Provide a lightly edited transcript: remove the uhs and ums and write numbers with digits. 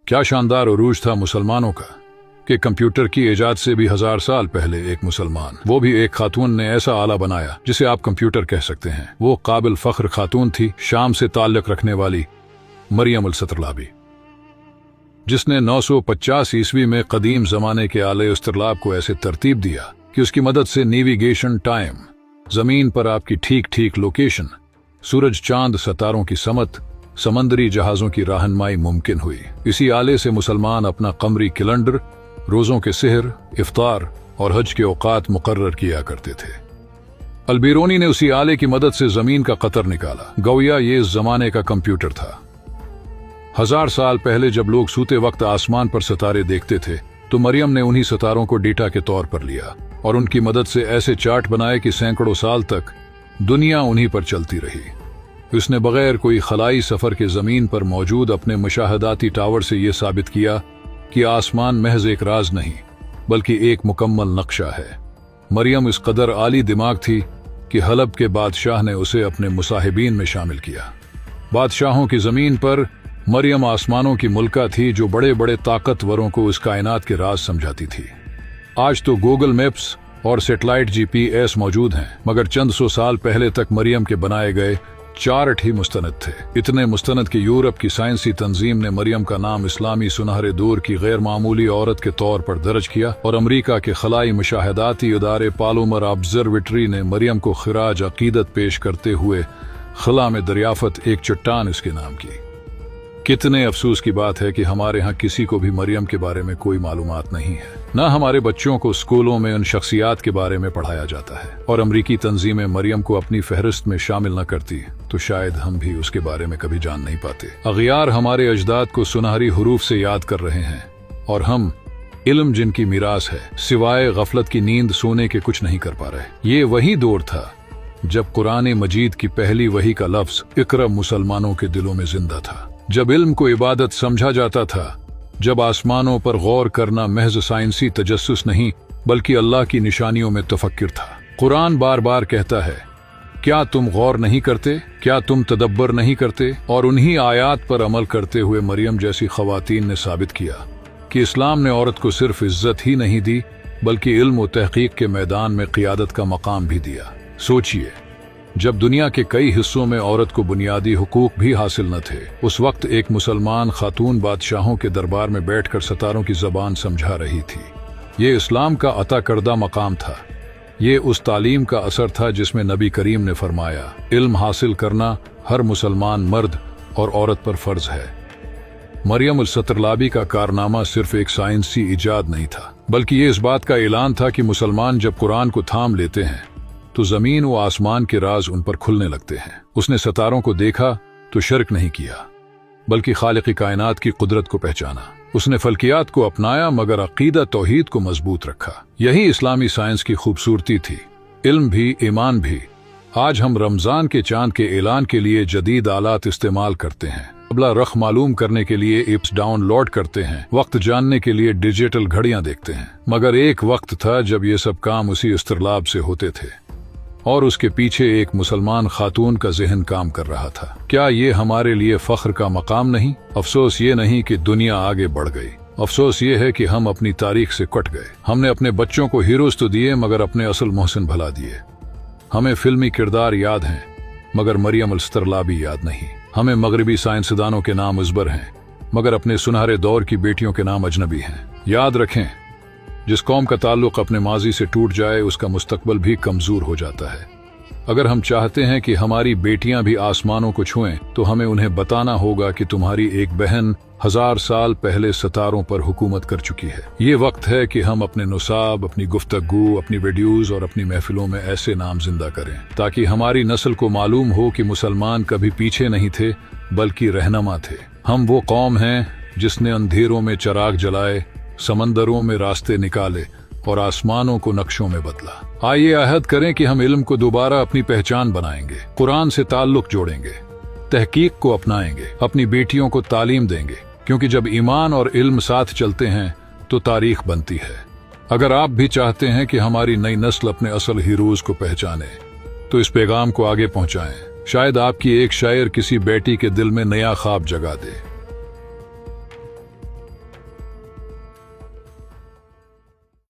क्या शानदार उरूज था मुसलमानों का कि कंप्यूटर की इजाद से भी 1000 साल पहले एक मुसलमान, वो भी एक खातून ने ऐसा आला बनाया जिसे आप कंप्यूटर कह सकते हैं। वो काबिल फख्र खातून थी, शाम से ताल्लुक रखने वाली मरियम अल-सतरलाबी, जिसने 950 ईस्वी में कदीम जमाने के आले इस्तिरलाब को ऐसे तरतीब दिया कि उसकी मदद से नेविगेशन टाइम, जमीन पर आपकी ठीक ठीक लोकेशन, सूरज चांद सितारों की समत, समंदरी जहाजों की रहनुमाई मुमकिन हुई। इसी आले से मुसलमान अपना कमरी कैलेंडर, रोजों के सेहर, इफ्तार और हज के औकात मुकर्रर किया करते थे। अलबीरोनी ने उसी आले की मदद से जमीन का कतर निकाला। गोया ये इस जमाने का कंप्यूटर था। 1000 साल पहले जब लोग सूते वक्त आसमान पर सितारे देखते थे तो मरियम ने उन्हीं सितारों को डेटा के तौर पर लिया और उनकी मदद से ऐसे चार्ट बनाए कि सैकड़ों साल तक दुनिया उन्हीं पर चलती रही। उसने बगैर कोई खलाई सफर के जमीन पर मौजूद अपने मुशाहदाती टावर से यह साबित किया कि आसमान महज एक राज नहीं बल्कि एक मुकम्मल नक्शा है। मरियम इस कदर आली दिमाग थी कि हलब के बादशाह ने उसे अपने मुसाहिबीन में शामिल किया। बादशाहों की जमीन पर मरियम आसमानों की मुल्का थी जो बड़े बड़े ताकतवरों को इस कायनात के राज समझाती थी। आज तो गूगल मैप्स और सैटेलाइट GPS मौजूद हैं, मगर चंद सौ साल पहले तक मरियम के बनाए गए चार्ट ही मुस्तनद थे। इतने मुस्तनद कि यूरोप की साइंसी तंजीम ने मरियम का नाम इस्लामी सुनहरे दौर की गैर मामूली औरत के तौर पर दर्ज किया और अमरीका के खलाई मुशाहदाती इदारे पालोमर ऑब्जर्वेटरी ने मरियम को खिराज अकीदत पेश करते हुए खला में दरियाफत एक चट्टान इसके नाम की। कितने अफसोस की बात है कि हमारे यहाँ किसी को भी मरियम के बारे में कोई मालूमात नहीं है। न हमारे बच्चों को स्कूलों में उन शख्सियात के बारे में पढ़ाया जाता है, और अमरीकी तंजीमें मरियम को अपनी फहरिस्त में शामिल न करती तो शायद हम भी उसके बारे में कभी जान नहीं पाते। अगियार हमारे अजदाद को सुनहरी हुरूफ से याद कर रहे हैं और हम इल्म जिनकी मीरास है सिवाय गफलत की नींद सोने के कुछ नहीं कर पा रहे। ये वही दौर था जब कुरान मजीद की पहली वही का लफ्ज इकरा मुसलमानों के दिलों में जिंदा था, जब इल्म को इबादत समझा जाता था, जब आसमानों पर गौर करना महज साइंसी तजस्सुस नहीं बल्कि अल्लाह की निशानियों में तफक्कुर था। कुरान बार बार कहता है, क्या तुम गौर नहीं करते, क्या तुम तदब्बर नहीं करते? और उन्हीं आयात पर अमल करते हुए मरियम जैसी खवातीन ने साबित किया कि इस्लाम ने औरत को सिर्फ इज्जत ही नहीं दी बल्कि इल्म और तहकीक के मैदान में क़ियादत का मकाम भी दिया। सोचिए, जब दुनिया के कई हिस्सों में औरत को बुनियादी हुकूक भी हासिल न थे, उस वक्त एक मुसलमान खातून बादशाहों के दरबार में बैठकर सितारों की जबान समझा रही थी। ये इस्लाम का अता करदा मकाम था। ये उस तालीम का असर था जिसमें नबी करीम ने फरमाया, इल्म हासिल करना हर मुसलमान मर्द और औरत पर फर्ज है। मरियम अल-सतरलाबी का कारनामा सिर्फ एक साइंसी इजाद नहीं था बल्कि ये इस बात का ऐलान था कि मुसलमान जब कुरान को थाम लेते हैं तो जमीन व आसमान के राज उन पर खुलने लगते हैं। उसने सितारों को देखा तो शिर्क नहीं किया बल्कि खालिक कायनात की कुदरत को पहचाना। उसने फल्कियात को अपनाया मगर अकीदा तौहीद को मजबूत रखा। यही इस्लामी साइंस की खूबसूरती थी, इल्म भी ईमान भी। आज हम रमजान के चांद के ऐलान के लिए जदीद आलात इस्तेमाल करते हैं, अबला रख मालूम करने के लिए ऐप्स डाउनलोड करते हैं, वक्त जानने के लिए डिजिटल घड़ियां देखते हैं, मगर एक वक्त था जब ये सब काम उसी इस्तिरलाब से होते थे और उसके पीछे एक मुसलमान खातून का जहन काम कर रहा था। क्या ये हमारे लिए फख्र का मकाम नहीं? अफसोस ये नहीं कि दुनिया आगे बढ़ गई, अफसोस ये है कि हम अपनी तारीख से कट गए। हमने अपने बच्चों को हीरोज तो दिए मगर अपने असल मोहसिन भुला दिए। हमें फिल्मी किरदार याद हैं मगर मरियम अल-सतरलाबी याद नहीं। हमें मगरबी साइंसदानों के नाम अजबर हैं मगर अपने सुनहरे दौर की बेटियों के नाम अजनबी हैं। याद रखें, जिस कौम का ताल्लुक अपने माजी से टूट जाए उसका मुस्तकबल भी कमजोर हो जाता है। अगर हम चाहते हैं कि हमारी बेटियां भी आसमानों को छुएं तो हमें उन्हें बताना होगा कि तुम्हारी एक बहन 1000 साल पहले सितारों पर हुकूमत कर चुकी है। ये वक्त है कि हम अपने नुसाब, अपनी गुफ्तगू, अपनी वीडियोज और अपनी महफिलों में ऐसे नाम जिंदा करें ताकि हमारी नस्ल को मालूम हो कि मुसलमान कभी पीछे नहीं थे बल्कि रहनुमा थे। हम वो कौम हैं जिसने अंधेरों में चिराग जलाए, समंदरों में रास्ते निकाले और आसमानों को नक्शों में बदला। आइए अहद करें कि हम इल्म को दोबारा अपनी पहचान बनाएंगे, कुरान से ताल्लुक जोड़ेंगे, तहकीक को अपनाएंगे, अपनी बेटियों को तालीम देंगे, क्योंकि जब ईमान और इल्म साथ चलते हैं तो तारीख बनती है। अगर आप भी चाहते हैं कि हमारी नई नस्ल अपने असल हीरोज को पहचाने तो इस पैगाम को आगे पहुंचाएं। शायद आपकी एक शायर किसी बेटी के दिल में नया ख्वाब जगा दे।